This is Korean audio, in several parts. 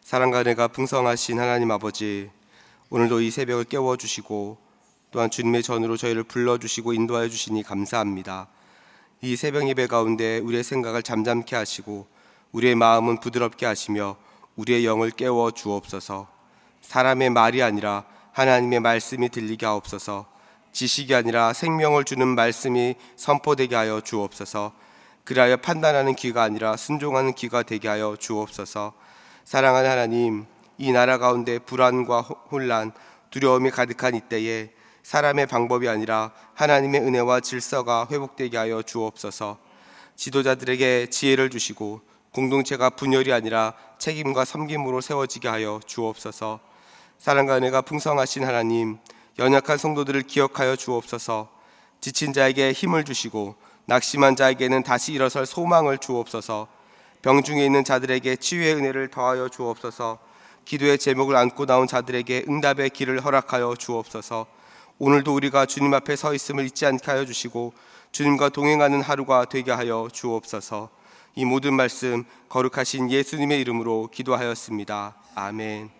사랑과 은혜가 풍성하신 하나님 아버지, 오늘도 이 새벽을 깨워주시고 또한 주님의 전으로 저희를 불러주시고 인도하여 주시니 감사합니다. 이 새벽 예배 가운데 우리의 생각을 잠잠케 하시고 우리의 마음은 부드럽게 하시며 우리의 영을 깨워 주옵소서. 사람의 말이 아니라 하나님의 말씀이 들리게 하옵소서. 지식이 아니라 생명을 주는 말씀이 선포되게 하여 주옵소서. 그리하여 판단하는 귀가 아니라 순종하는 귀가 되게 하여 주옵소서. 사랑하는 하나님, 이 나라 가운데 불안과 혼란, 두려움이 가득한 이때에 사람의 방법이 아니라 하나님의 은혜와 질서가 회복되게 하여 주옵소서. 지도자들에게 지혜를 주시고 공동체가 분열이 아니라 책임과 섬김으로 세워지게 하여 주옵소서. 사랑과 은혜가 풍성하신 하나님, 연약한 성도들을 기억하여 주옵소서. 지친 자에게 힘을 주시고 낙심한 자에게는 다시 일어설 소망을 주옵소서. 병중에 있는 자들에게 치유의 은혜를 더하여 주옵소서. 기도의 제목을 안고 나온 자들에게 응답의 길을 허락하여 주옵소서. 오늘도 우리가 주님 앞에 서 있음을 잊지 않게 하여 주시고 주님과 동행하는 하루가 되게 하여 주옵소서. 이 모든 말씀 거룩하신 예수님의 이름으로 기도하였습니다. 아멘.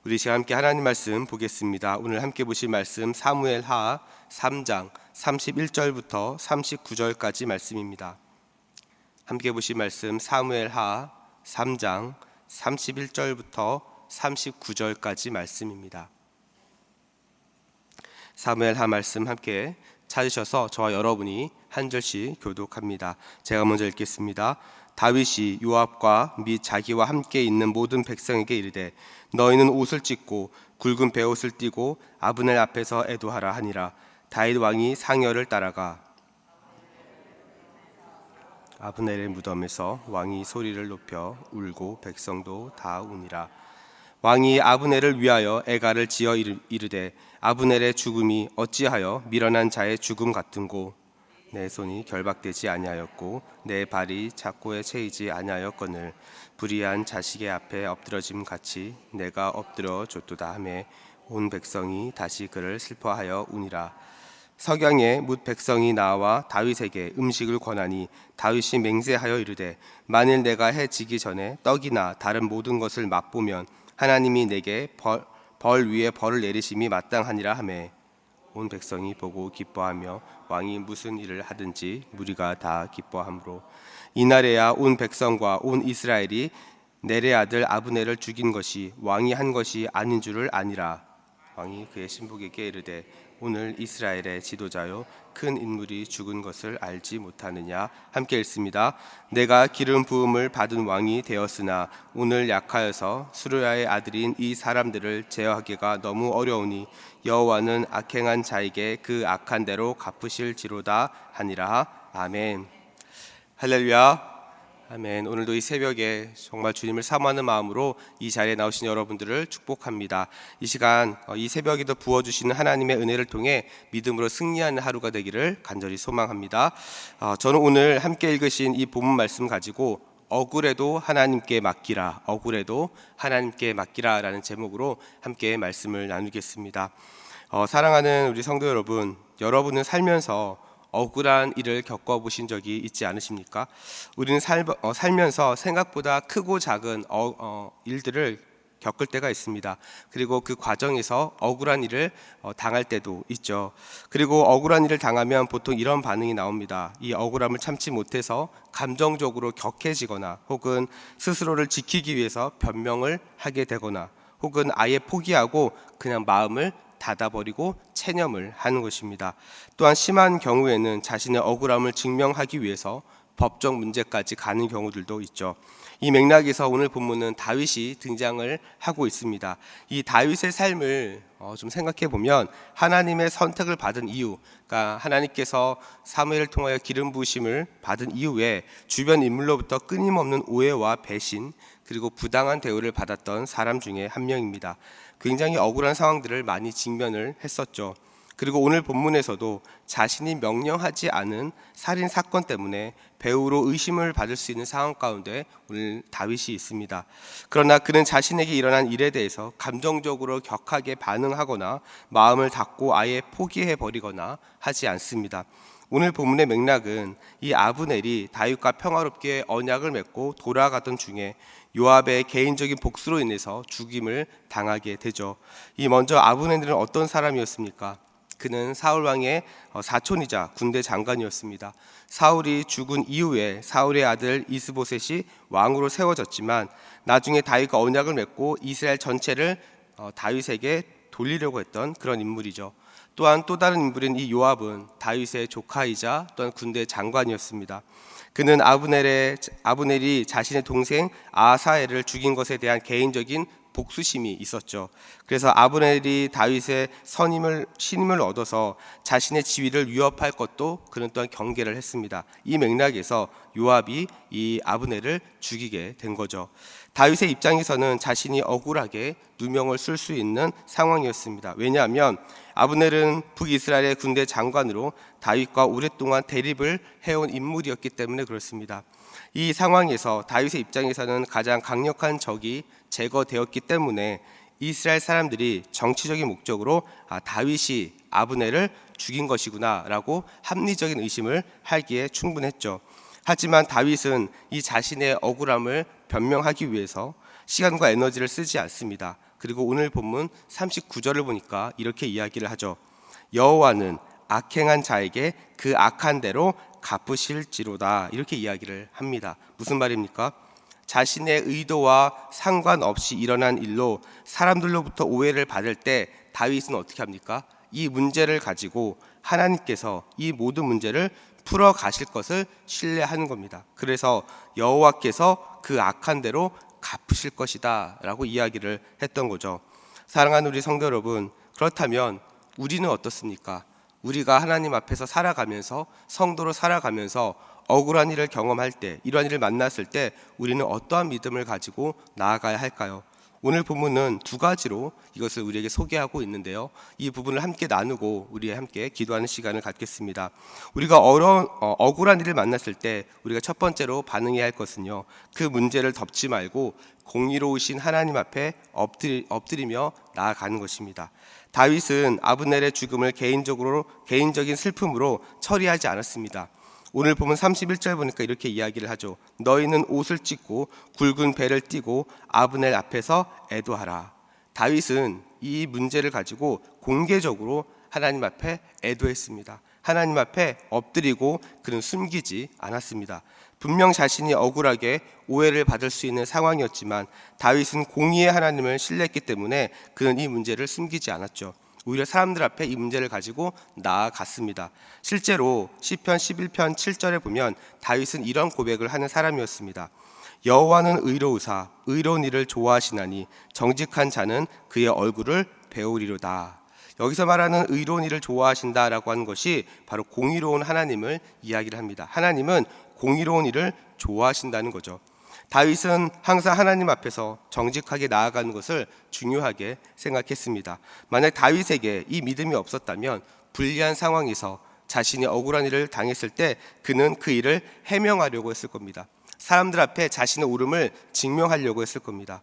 우리 시간 함께 하나님 말씀 보겠습니다. 오늘 함께 보실 말씀 사무엘하 3장 31절부터 39절까지 말씀입니다. 함께 보실 말씀 사무엘하 3장 31절부터 39절까지 말씀입니다. 사무엘하 말씀 함께 찾으셔서 저와 여러분이 한 절씩 교독합니다. 제가 먼저 읽겠습니다. 다윗이 요압과 및 자기와 함께 있는 모든 백성에게 이르되 너희는 옷을 찢고 굵은 베옷을 띠고 아브넬 앞에서 애도하라 하니라. 다윗 왕이 상여를 따라가 아브넬의 무덤에서 왕이 소리를 높여 울고 백성도 다 우니라. 왕이 아브넬을 위하여 애가를 지어 이르되 아브넬의 죽음이 어찌하여 미련한 자의 죽음 같은고 내 손이 결박되지 아니하였고 내 발이 작고에 채이지 아니하였거늘 불의한 자식의 앞에 엎드러짐 같이 내가 엎드려 줬도다 하매 온 백성이 다시 그를 슬퍼하여 우니라. 석양에 뭇 백성이 나와 다윗에게 음식을 권하니 다윗이 맹세하여 이르되 만일 내가 해 지기 전에 떡이나 다른 모든 것을 맛보면 하나님이 내게 벌 위에 벌을 내리심이 마땅하니라 하매 온 백성이 보고 기뻐하며 왕이 무슨 일을 하든지 무리가 다 기뻐하므로 이날에야 온 백성과 온 이스라엘이 넬의 아들 아브넬을 죽인 것이 왕이 한 것이 아닌 줄을 아니라. 왕이 그의 신복에게 이르되 오늘 이스라엘의 지도자요 큰 인물이 죽은 것을 알지 못하느냐. 함께 읽습니다. 내가 기름 부음을 받은 왕이 되었으나 오늘 약하여서 수르야의 아들인 이 사람들을 제어하기가 너무 어려우니 여호와는 악행한 자에게 그 악한 대로 갚으실지로다 하니라. 아멘. 할렐루야. 아멘. 오늘도 이 새벽에 정말 주님을 사모하는 마음으로 이 자리에 나오신 여러분들을 축복합니다. 이 시간 이 새벽에도 부어주시는 하나님의 은혜를 통해 믿음으로 승리하는 하루가 되기를 간절히 소망합니다. 저는 오늘 함께 읽으신 이 본문 말씀 가지고 억울해도 하나님께 맡기라, 억울해도 하나님께 맡기라 라는 제목으로 함께 말씀을 나누겠습니다. 사랑하는 우리 성도 여러분, 여러분은 살면서 억울한 일을 겪어보신 적이 있지 않으십니까? 우리는 살면서 생각보다 크고 작은 일들을 겪을 때가 있습니다. 그리고 그 과정에서 억울한 일을 당할 때도 있죠. 그리고 억울한 일을 당하면 보통 이런 반응이 나옵니다. 이 억울함을 참지 못해서 감정적으로 격해지거나 혹은 스스로를 지키기 위해서 변명을 하게 되거나 혹은 아예 포기하고 그냥 마음을 닫아버리고 체념을 하는 것입니다. 또한 심한 경우에는 자신의 억울함을 증명하기 위해서 법적 문제까지 가는 경우들도 있죠. 이 맥락에서 오늘 본문은 다윗이 등장을 하고 있습니다. 이 다윗의 삶을 좀 생각해 보면 하나님의 선택을 받은 이유, 그러니까 하나님께서 사무엘을 통하여 기름 부으심을 받은 이후에 주변 인물로부터 끊임없는 오해와 배신 그리고 부당한 대우를 받았던 사람 중에 한 명입니다. 굉장히 억울한 상황들을 많이 직면을 했었죠. 그리고 오늘 본문에서도 자신이 명령하지 않은 살인 사건 때문에 배후로 의심을 받을 수 있는 상황 가운데 오늘 다윗이 있습니다. 그러나 그는 자신에게 일어난 일에 대해서 감정적으로 격하게 반응하거나 마음을 닫고 아예 포기해버리거나 하지 않습니다. 오늘 본문의 맥락은 이 아브넬이 다윗과 평화롭게 언약을 맺고 돌아가던 중에 요압의 개인적인 복수로 인해서 죽임을 당하게 되죠. 이 먼저 아브넬은 어떤 사람이었습니까? 그는 사울 왕의 사촌이자 군대 장관이었습니다. 사울이 죽은 이후에 사울의 아들 이스보셋이 왕으로 세워졌지만 나중에 다윗과 언약을 맺고 이스라엘 전체를 다윗에게 돌리려고 했던 그런 인물이죠. 또한 또 다른 인물인 이 요압은 다윗의 조카이자 또한 군대 장관이었습니다. 그는 아브넬이 자신의 동생 아사엘을 죽인 것에 대한 개인적인 복수심이 있었죠. 그래서 아브넬이 다윗의 신임을 얻어서 자신의 지위를 위협할 것도 그는 또한 경계를 했습니다. 이 맥락에서 요압이 이 아브넬을 죽이게 된 거죠. 다윗의 입장에서는 자신이 억울하게 누명을 쓸 수 있는 상황이었습니다. 왜냐하면 아브넬은 북이스라엘의 군대 장관으로 다윗과 오랫동안 대립을 해온 인물이었기 때문에 그렇습니다. 이 상황에서 다윗의 입장에서는 가장 강력한 적이 제거되었기 때문에 이스라엘 사람들이 정치적인 목적으로 다윗이 아브넬을 죽인 것이구나 라고 합리적인 의심을 하기에 충분했죠. 하지만 다윗은 이 자신의 억울함을 변명하기 위해서 시간과 에너지를 쓰지 않습니다. 그리고 오늘 본문 39절을 보니까 이렇게 이야기를 하죠. 여호와는 악행한 자에게 그 악한 대로 갚으실지로다, 이렇게 이야기를 합니다. 무슨 말입니까? 자신의 의도와 상관없이 일어난 일로 사람들로부터 오해를 받을 때 다윗은 어떻게 합니까? 이 문제를 가지고 하나님께서 이 모든 문제를 풀어 가실 것을 신뢰하는 겁니다. 그래서 여호와께서 그 악한 대로 갚으실 것이다 라고 이야기를 했던 거죠. 사랑하는 우리 성도 여러분, 그렇다면 우리는 어떻습니까? 우리가 하나님 앞에서 살아가면서, 성도로 살아가면서 억울한 일을 경험할 때, 이러한 일을 만났을 때 우리는 어떠한 믿음을 가지고 나아가야 할까요? 오늘 본문은 두 가지로 이것을 우리에게 소개하고 있는데요. 이 부분을 함께 나누고 우리 함께 기도하는 시간을 갖겠습니다. 우리가 억울한 일을 만났을 때 우리가 첫 번째로 반응해야 할 것은요, 그 문제를 덮지 말고 공의로우신 하나님 앞에 엎드리며 나아가는 것입니다. 다윗은 아브넬의 죽음을 개인적인 슬픔으로 처리하지 않았습니다. 오늘 보면 31절 보니까 이렇게 이야기를 하죠. 너희는 옷을 찢고 굵은 배를 띠고 아브넬 앞에서 애도하라. 다윗은 이 문제를 가지고 공개적으로 하나님 앞에 애도했습니다. 하나님 앞에 엎드리고 그는 숨기지 않았습니다. 분명 자신이 억울하게 오해를 받을 수 있는 상황이었지만 다윗은 공의의 하나님을 신뢰했기 때문에 그는 이 문제를 숨기지 않았죠. 오히려 사람들 앞에 이 문제를 가지고 나아갔습니다. 실제로 시편 11편 7절에 보면 다윗은 이런 고백을 하는 사람이었습니다. 여호와는 의로우사 의로운 일을 좋아하시나니 정직한 자는 그의 얼굴을 배우리로다. 여기서 말하는 의로운 일을 좋아하신다라고 하는 것이 바로 공의로운 하나님을 이야기를 합니다. 하나님은 공의로운 일을 좋아하신다는 거죠. 다윗은 항상 하나님 앞에서 정직하게 나아가는 것을 중요하게 생각했습니다. 만약 다윗에게 이 믿음이 없었다면 불리한 상황에서 자신이 억울한 일을 당했을 때 그는 그 일을 해명하려고 했을 겁니다. 사람들 앞에 자신의 옳음을 증명하려고 했을 겁니다.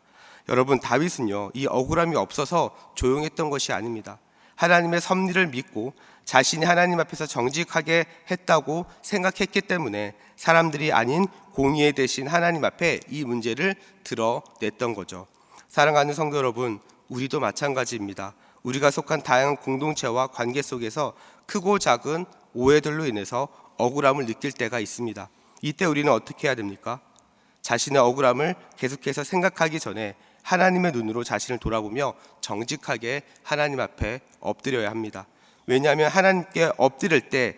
여러분, 다윗은요, 이 억울함이 없어서 조용했던 것이 아닙니다. 하나님의 섭리를 믿고 자신이 하나님 앞에서 정직하게 했다고 생각했기 때문에 사람들이 아닌 공의의 대신 하나님 앞에 이 문제를 드러냈던 거죠. 사랑하는 성도 여러분, 우리도 마찬가지입니다. 우리가 속한 다양한 공동체와 관계 속에서 크고 작은 오해들로 인해서 억울함을 느낄 때가 있습니다. 이때 우리는 어떻게 해야 됩니까? 자신의 억울함을 계속해서 생각하기 전에 하나님의 눈으로 자신을 돌아보며 정직하게 하나님 앞에 엎드려야 합니다. 왜냐하면 하나님께 엎드릴 때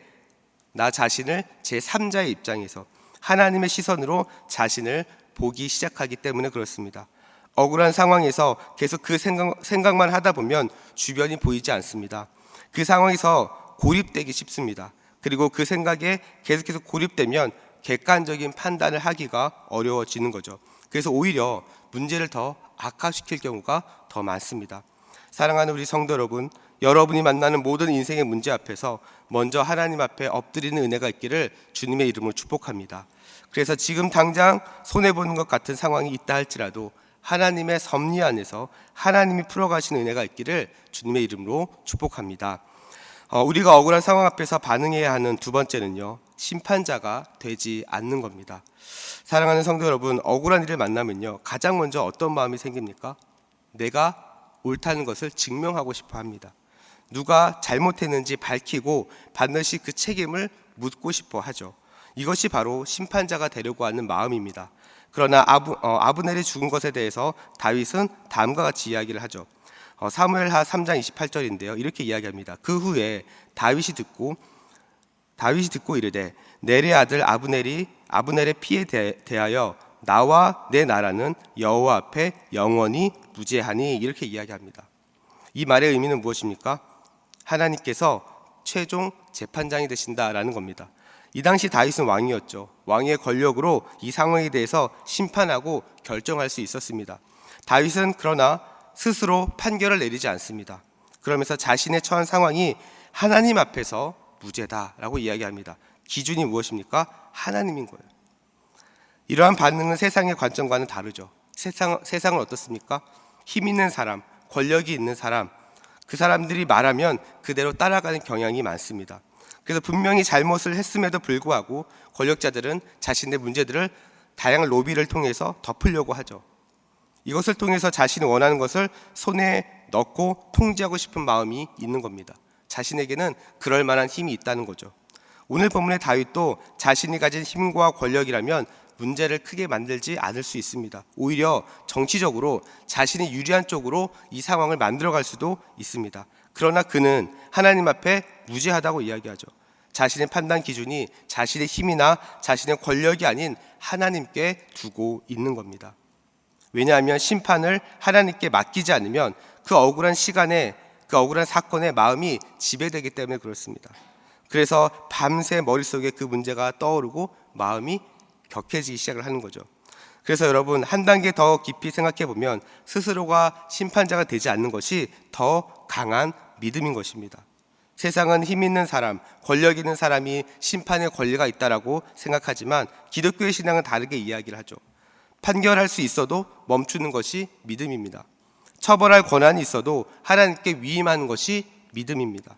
나 자신을 제3자의 입장에서 하나님의 시선으로 자신을 보기 시작하기 때문에 그렇습니다. 억울한 상황에서 계속 그 생각만 하다 보면 주변이 보이지 않습니다. 그 상황에서 고립되기 쉽습니다. 그리고 그 생각에 계속해서 고립되면 객관적인 판단을 하기가 어려워지는 거죠. 그래서 오히려 문제를 더 악화시킬 경우가 더 많습니다. 사랑하는 우리 성도 여러분, 여러분이 만나는 모든 인생의 문제 앞에서 먼저 하나님 앞에 엎드리는 은혜가 있기를 주님의 이름으로 축복합니다. 그래서 지금 당장 손해보는 것 같은 상황이 있다 할지라도 하나님의 섭리 안에서 하나님이 풀어가시는 은혜가 있기를 주님의 이름으로 축복합니다. 우리가 억울한 상황 앞에서 반응해야 하는 두 번째는요, 심판자가 되지 않는 겁니다. 사랑하는 성도 여러분, 억울한 일을 만나면요, 가장 먼저 어떤 마음이 생깁니까? 내가 옳다는 것을 증명하고 싶어 합니다. 누가 잘못했는지 밝히고 반드시 그 책임을 묻고 싶어 하죠. 이것이 바로 심판자가 되려고 하는 마음입니다. 그러나 아브넬이 죽은 것에 대해서 다윗은 다음과 같이 이야기를 하죠. 사무엘하 3장 28절인데요. 이렇게 이야기합니다. 그 후에 다윗이 듣고 이르되 넬의 아들 아브넬의 피에 대하여 나와 내 나라는 여호와 앞에 영원히 무죄하니, 이렇게 이야기합니다. 이 말의 의미는 무엇입니까? 하나님께서 최종 재판장이 되신다라는 겁니다. 이 당시 다윗은 왕이었죠. 왕의 권력으로 이 상황에 대해서 심판하고 결정할 수 있었습니다. 다윗은 그러나 스스로 판결을 내리지 않습니다. 그러면서 자신의 처한 상황이 하나님 앞에서 무죄다라고 이야기합니다. 기준이 무엇입니까? 하나님인 거예요. 이러한 반응은 세상의 관점과는 다르죠. 세상은 어떻습니까? 힘 있는 사람, 권력이 있는 사람, 그 사람들이 말하면 그대로 따라가는 경향이 많습니다. 그래서 분명히 잘못을 했음에도 불구하고 권력자들은 자신의 문제들을 다양한 로비를 통해서 덮으려고 하죠. 이것을 통해서 자신이 원하는 것을 손에 넣고 통제하고 싶은 마음이 있는 겁니다. 자신에게는 그럴 만한 힘이 있다는 거죠. 오늘 본문의 다윗도 자신이 가진 힘과 권력이라면 문제를 크게 만들지 않을 수 있습니다. 오히려 정치적으로 자신이 유리한 쪽으로 이 상황을 만들어갈 수도 있습니다. 그러나 그는 하나님 앞에 무죄하다고 이야기하죠. 자신의 판단 기준이 자신의 힘이나 자신의 권력이 아닌 하나님께 두고 있는 겁니다. 왜냐하면 심판을 하나님께 맡기지 않으면 그 억울한 시간에, 그 억울한 사건에 마음이 지배되기 때문에 그렇습니다. 그래서 밤새 머릿속에 그 문제가 떠오르고 마음이 격해지기 시작을 하는 거죠. 그래서 여러분, 한 단계 더 깊이 생각해 보면 스스로가 심판자가 되지 않는 것이 더 강한 믿음인 것입니다. 세상은 힘 있는 사람, 권력 있는 사람이 심판의 권리가 있다라고 생각하지만 기독교의 신앙은 다르게 이야기를 하죠. 판결할 수 있어도 멈추는 것이 믿음입니다. 처벌할 권한이 있어도 하나님께 위임하는 것이 믿음입니다.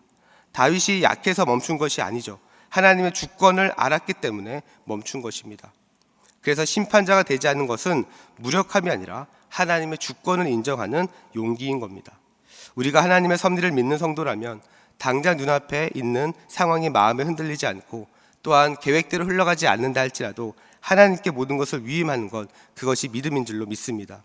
다윗이 약해서 멈춘 것이 아니죠. 하나님의 주권을 알았기 때문에 멈춘 것입니다. 그래서 심판자가 되지 않는 것은 무력함이 아니라 하나님의 주권을 인정하는 용기인 겁니다. 우리가 하나님의 섭리를 믿는 성도라면 당장 눈앞에 있는 상황이 마음에 흔들리지 않고 또한 계획대로 흘러가지 않는다 할지라도 하나님께 모든 것을 위임하는 것, 그것이 믿음인 줄로 믿습니다.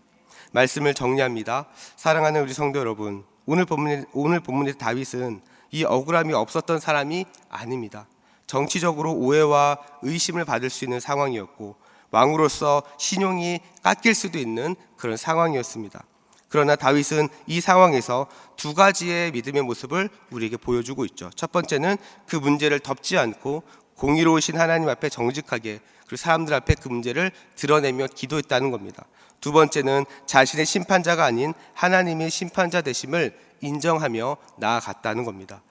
말씀을 정리합니다. 사랑하는 우리 성도 여러분, 오늘 본문의 다윗은 이 억울함이 없었던 사람이 아닙니다. 정치적으로 오해와 의심을 받을 수 있는 상황이었고 왕으로서 신용이 깎일 수도 있는 그런 상황이었습니다. 그러나 다윗은 이 상황에서 두 가지의 믿음의 모습을 우리에게 보여주고 있죠. 첫 번째는 그 문제를 덮지 않고 공의로우신 하나님 앞에 정직하게, 그리고 사람들 앞에 그 문제를 드러내며 기도했다는 겁니다. 두 번째는 자신의 심판자가 아닌 하나님의 심판자 되심을 인정하며 나아갔다는 겁니다.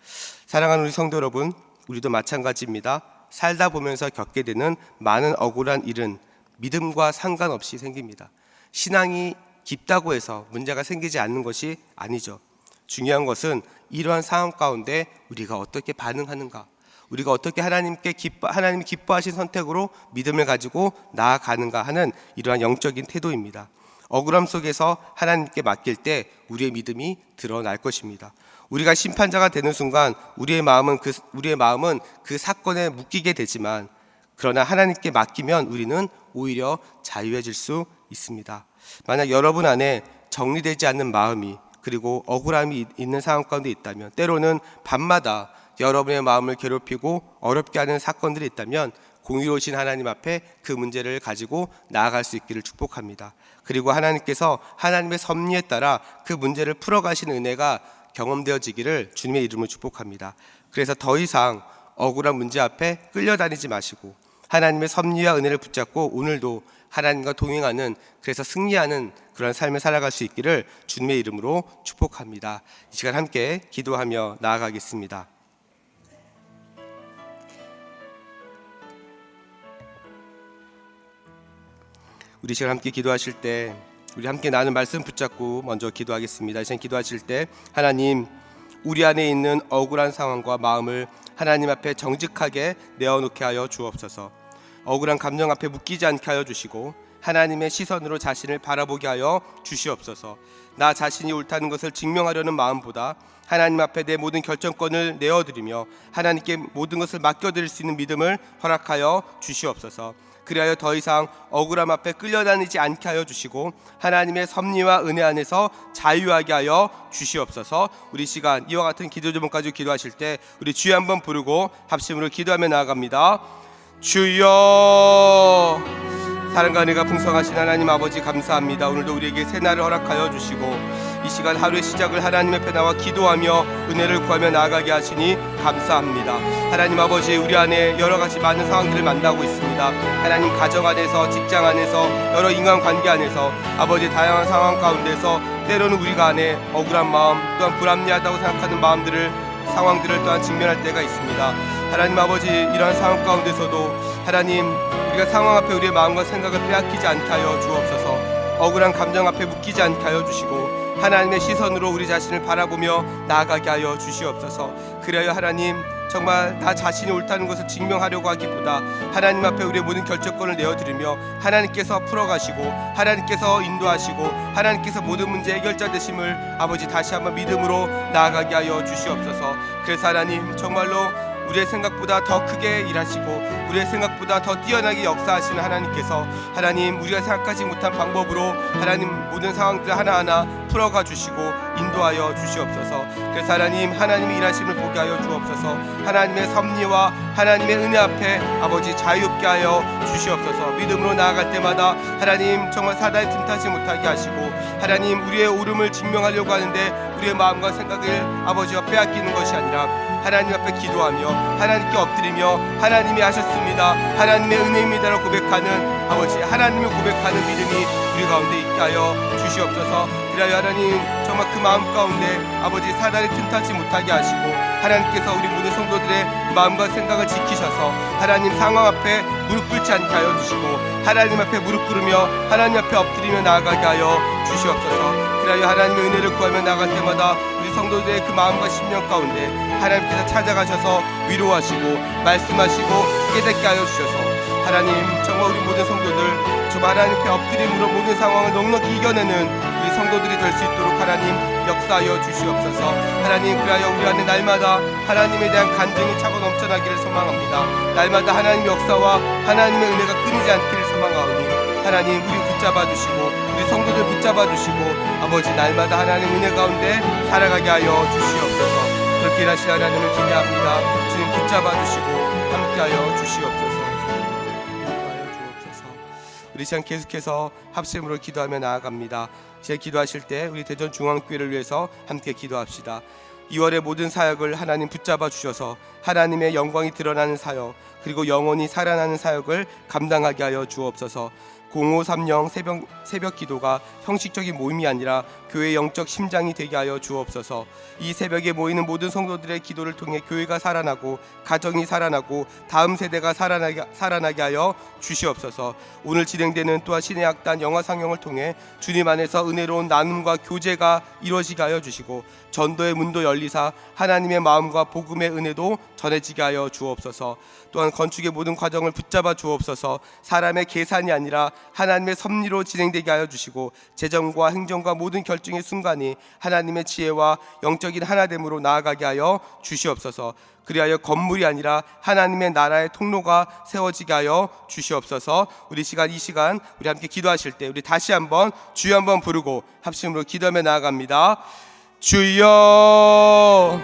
사랑하는 우리 성도 여러분, 우리도 마찬가지입니다. 살다 보면서 겪게 되는 많은 억울한 일은 믿음과 상관없이 생깁니다. 신앙이 깊다고 해서 문제가 생기지 않는 것이 아니죠. 중요한 것은 이러한 상황 가운데 우리가 어떻게 반응하는가, 우리가 어떻게 하나님이 기뻐하신 선택으로 믿음을 가지고 나아가는가 하는 이러한 영적인 태도입니다. 억울함 속에서 하나님께 맡길 때 우리의 믿음이 드러날 것입니다. 우리가 심판자가 되는 순간 우리의 마음은 그 사건에 묶이게 되지만, 그러나 하나님께 맡기면 우리는 오히려 자유해질 수 있습니다. 만약 여러분 안에 정리되지 않는 마음이, 그리고 억울함이 있는 상황 가운데 있다면, 때로는 밤마다 여러분의 마음을 괴롭히고 어렵게 하는 사건들이 있다면 공의로우신 하나님 앞에 그 문제를 가지고 나아갈 수 있기를 축복합니다. 그리고 하나님께서 하나님의 섭리에 따라 그 문제를 풀어가시는 은혜가 경험되어지기를 주님의 이름으로 축복합니다. 그래서 더 이상 억울한 문제 앞에 끌려다니지 마시고 하나님의 섭리와 은혜를 붙잡고 오늘도 하나님과 동행하는, 그래서 승리하는 그런 삶을 살아갈 수 있기를 주님의 이름으로 축복합니다. 이 시간 함께 기도하며 나아가겠습니다. 우리 시간 함께 기도하실 때 우리 함께 나누는 말씀 붙잡고 먼저 기도하겠습니다. 이 시간 기도하실 때 하나님, 우리 안에 있는 억울한 상황과 마음을 하나님 앞에 정직하게 내어놓게 하여 주옵소서. 억울한 감정 앞에 묶이지 않게 하여 주시고 하나님의 시선으로 자신을 바라보게 하여 주시옵소서. 나 자신이 옳다는 것을 증명하려는 마음보다 하나님 앞에 내 모든 결정권을 내어드리며 하나님께 모든 것을 맡겨드릴 수 있는 믿음을 허락하여 주시옵소서. 그리하여 더 이상 억울함 앞에 끌려다니지 않게 하여 주시고 하나님의 섭리와 은혜 안에서 자유하게 하여 주시옵소서. 우리 시간 이와 같은 기도 제목까지 기도하실 때 우리 주여 한번 부르고 합심으로 기도하며 나아갑니다. 주여, 사랑과 은혜가 풍성하신 하나님 아버지 감사합니다. 오늘도 우리에게 새날을 허락하여 주시고 이 시간 하루의 시작을 하나님 앞에 나와 기도하며 은혜를 구하며 나아가게 하시니 감사합니다. 하나님 아버지, 우리 안에 여러 가지 많은 상황들을 만나고 있습니다. 하나님, 가정 안에서, 직장 안에서, 여러 인간관계 안에서 아버지 다양한 상황 가운데서 때로는 우리가 안에 억울한 마음 또한 불합리하다고 생각하는 상황들을 또한 직면할 때가 있습니다. 하나님 아버지, 이러한 상황 가운데서도 하나님, 우리가 상황 앞에 우리의 마음과 생각을 빼앗기지 않게 하여 주옵소서. 억울한 감정 앞에 묶이지 않게 하여 주시고 하나님의 시선으로 우리 자신을 바라보며 나아가게 하여 주시옵소서. 그래야 하나님, 정말 나 자신이 옳다는 것을 증명하려고 하기보다 하나님 앞에 우리의 모든 결정권을 내어드리며 하나님께서 풀어가시고 하나님께서 인도하시고 하나님께서 모든 문제 해결자 되심을 아버지 다시 한번 믿음으로 나아가게 하여 주시옵소서. 그래서 하나님, 정말로 우리의 생각보다 더 크게 일하시고 우리의 생각보다 더 뛰어나게 역사하시는 하나님께서 하나님, 우리가 생각하지 못한 방법으로 하나님 모든 상황들 하나하나 풀어가 주시고 인도하여 주시옵소서. 그래서 하나님, 하나님의 일하심을 보게 하여 주옵소서. 하나님의 섭리와 하나님의 은혜 앞에 아버지 자유롭게 하여 주시옵소서. 믿음으로 나아갈 때마다 하나님, 정말 사단이 틈타지 못하게 하시고 하나님, 우리의 옳음을 증명하려고 하는데 우리의 마음과 생각을 아버지와 빼앗기는 것이 아니라 하나님 앞에 기도하며 하나님께 엎드리며 하나님이 하셨습니다, 하나님의 은혜입니다라고 고백하는 아버지, 하나님을 고백하는 믿음이 우리 가운데 있게 하여 주시옵소서. 그리하여 하나님, 정말 그 마음 가운데 아버지 사단이 틈타지 못하게 하시고 하나님께서 우리 모든 성도들의 마음과 생각을 지키셔서 하나님 상황 앞에 무릎 꿇지 않게 하여 주시고 하나님 앞에 무릎 꿇으며 하나님 앞에 엎드리며 나아가게 하여 주시옵소서. 그리하여 하나님의 은혜를 구하며 나갈 때마다 우리 성도들의 그 마음과 심령 가운데 하나님께서 찾아가셔서 위로하시고 말씀하시고 깨닫게 하여 주셔서 하나님, 정말 우리 모든 성도들 정말 하나님 앞에 엎드림으로 모든 상황을 넉넉히 이겨내는 우리 성도들이 될 수 있도록 하나님 역사하여 주시옵소서. 하나님, 그리하여 우리 안에 날마다 하나님에 대한 간증이 차고 넘쳐나기를 소망합니다. 날마다 하나님의 역사와 하나님의 은혜가 끊이지 않기를 소망하오니 하나님, 우리 붙잡아 주시고 우리 성도들 붙잡아 주시고 아버지, 날마다 하나님 은혜 가운데 살아가게 하여 주시옵소서. 그렇게 일하실 하나님을 기대합니다. 주님 붙잡아 주시고 함께하여 주시옵소서. 우리 시간 계속해서 합심으로 기도하며 나아갑니다. 제 기도하실 때 우리 대전중앙교회를 위해서 함께 기도합시다. 2월의 모든 사역을 하나님 붙잡아 주셔서 하나님의 영광이 드러나는 사역, 그리고 영원히 살아나는 사역을 감당하게 하여 주옵소서. 0530 새벽 기도가 형식적인 모임이 아니라 교회의 영적 심장이 되게 하여 주옵소서. 이 새벽에 모이는 모든 성도들의 기도를 통해 교회가 살아나고 가정이 살아나고 다음 세대가 살아나게 하여 주시옵소서. 오늘 진행되는 또한 신의 악단 영화 상영을 통해 주님 안에서 은혜로운 나눔과 교제가 이루어지게 하여 주시고 전도의 문도 열리사 하나님의 마음과 복음의 은혜도 전해지게 하여 주옵소서. 또한 건축의 모든 과정을 붙잡아 주옵소서. 사람의 계산이 아니라 하나님의 섭리로 진행되게 하여 주시고 재정과 행정과 모든 결정의 순간이 하나님의 지혜와 영적인 하나됨으로 나아가게 하여 주시옵소서. 그리하여 건물이 아니라 하나님의 나라의 통로가 세워지게 하여 주시옵소서. 우리 이 시간 우리 함께 기도하실 때 우리 다시 한번 주여 한번 부르고 합심으로 기도하며 나아갑니다. 주여,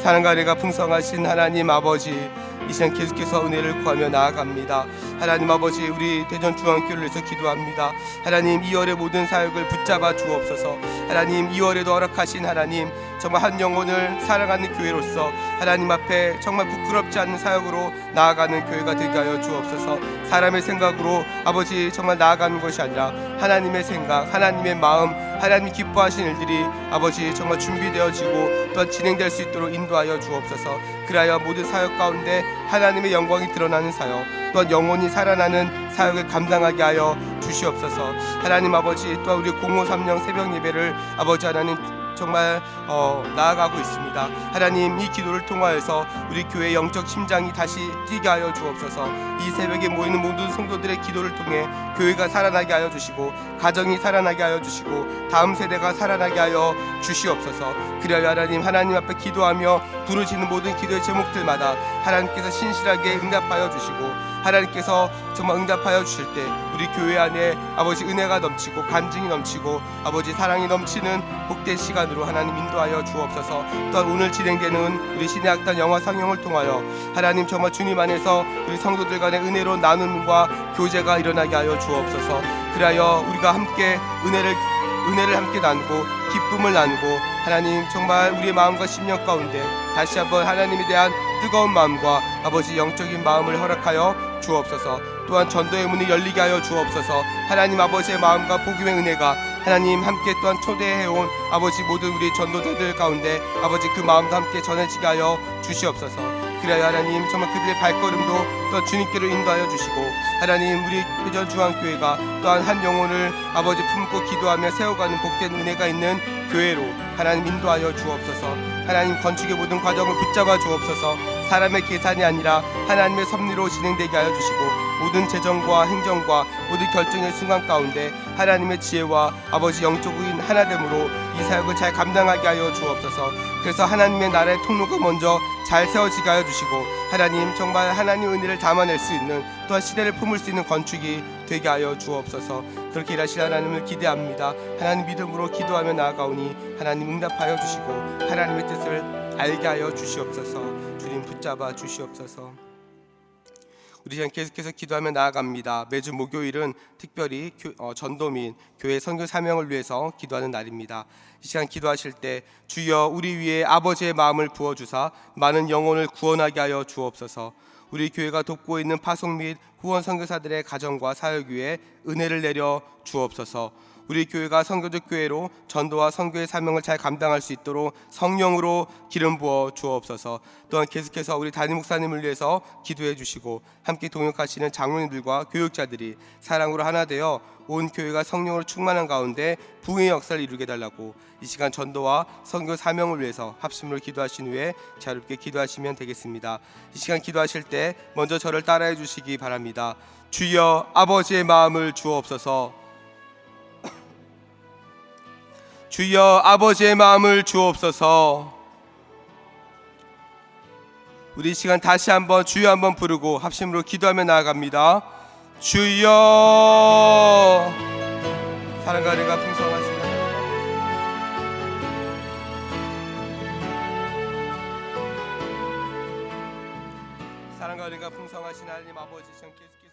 사랑과 은혜가 풍성하신 하나님 아버지, 이 시간 계속해서 은혜를 구하며 나아갑니다. 하나님 아버지, 우리 대전중앙교회를 위해서 기도합니다. 하나님, 2월의 모든 사역을 붙잡아 주옵소서. 하나님, 2월에도 허락하신 하나님, 정말 한 영혼을 사랑하는 교회로서 하나님 앞에 정말 부끄럽지 않은 사역으로 나아가는 교회가 되게 하여 주옵소서. 사람의 생각으로 아버지 정말 나아가는 것이 아니라 하나님의 생각, 하나님의 마음, 하나님이 기뻐하신 일들이 아버지 정말 준비되어지고 또한 진행될 수 있도록 인도하여 주옵소서. 그리하여 모든 사역 가운데 하나님의 영광이 드러나는 사역, 또한 영혼이 살아나는 사역을 감당하게 하여 주시옵소서. 하나님 아버지, 또한 우리 0530 새벽 예배를 아버지 하나님 정말 나아가고 있습니다. 하나님, 이 기도를 통하여서 우리 교회 영적 심장이 다시 뛰게 하여 주옵소서. 이 새벽에 모이는 모든 성도들의 기도를 통해 교회가 살아나게 하여 주시고, 가정이 살아나게 하여 주시고, 다음 세대가 살아나게 하여 주시옵소서. 그리하여 하나님 앞에 기도하며 부르시는 모든 기도의 제목들마다 하나님께서 신실하게 응답하여 주시고, 하나님께서 정말 응답하여 주실 때 우리 교회 안에 아버지 은혜가 넘치고 간증이 넘치고 아버지 사랑이 넘치는 복된 시간으로 하나님 인도하여 주옵소서. 또한 오늘 진행되는 우리 신의 학단 영화 상영을 통하여 하나님 정말 주님 안에서 우리 성도들 간의 은혜로운 나눔과 교제가 일어나게 하여 주옵소서. 그리하여 우리가 함께 은혜를 함께 나누고 기쁨을 나누고 하나님 정말 우리의 마음과 심령 가운데 다시 한번 하나님에 대한 뜨거운 마음과 아버지 영적인 마음을 허락하여 주옵소서. 또한 전도의 문이 열리게 하여 주옵소서. 하나님 아버지의 마음과 복음의 은혜가 하나님 함께 또한 초대해온 아버지 모든 우리 전도자들 가운데 아버지 그 마음과 함께 전해지게 하여 주시옵소서. 그래야 하나님 정말 그들의 발걸음도 또한 주님께로 인도하여 주시고, 하나님 우리 회전중앙교회가 또한 한 영혼을 아버지 품고 기도하며 세워가는 복된 은혜가 있는 교회로 하나님 인도하여 주옵소서. 하나님 건축의 모든 과정을 붙잡아 주옵소서. 사람의 계산이 아니라 하나님의 섭리로 진행되게 하여 주시고, 모든 재정과 행정과 모든 결정의 순간 가운데 하나님의 지혜와 아버지 영적인 하나됨으로 이 사역을 잘 감당하게 하여 주옵소서. 그래서 하나님의 나라의 통로가 먼저 잘 세워지게 하여 주시고, 하나님 정말 하나님 은혜를 담아낼 수 있는 또한 시대를 품을 수 있는 건축이 되게 하여 주옵소서. 그렇게 일하실 하나님을 기대합니다. 하나님 믿음으로 기도하며 나아가오니 하나님 응답하여 주시고 하나님의 뜻을 알게 하여 주시옵소서. 주님 붙잡아 주시옵소서. 우리 시간 계속해서 기도하며 나아갑니다. 매주 목요일은 특별히 전도 및 교회 선교 사명을 위해서 기도하는 날입니다. 이 시간 기도하실 때 주여 우리 위에 아버지의 마음을 부어주사 많은 영혼을 구원하게 하여 주옵소서. 우리 교회가 돕고 있는 파송 및 후원 선교사들의 가정과 사역 위에 은혜를 내려 주옵소서. 우리 교회가 선교적 교회로 전도와 선교의 사명을 잘 감당할 수 있도록 성령으로 기름 부어 주옵소서. 또한 계속해서 우리 담임 목사님을 위해서 기도해 주시고, 함께 동역하시는 장로님들과 교육자들이 사랑으로 하나 되어 온 교회가 성령으로 충만한 가운데 부흥의 역사를 이루게 달라고 이 시간 전도와 선교 사명을 위해서 합심으로 기도하신 후에 자유롭게 기도하시면 되겠습니다. 이 시간 기도하실 때 먼저 저를 따라해 주시기 바랍니다. 주여 아버지의 마음을 주옵소서. 주여 아버지의 마음을 주옵소서. 우리 시간 다시 한번 주여 한번 부르고 합심으로 기도하며 나아갑니다. 주여. 사랑과 은혜가 풍성하시나 사랑과 은혜가 풍성하신 하나님 아버지, 계속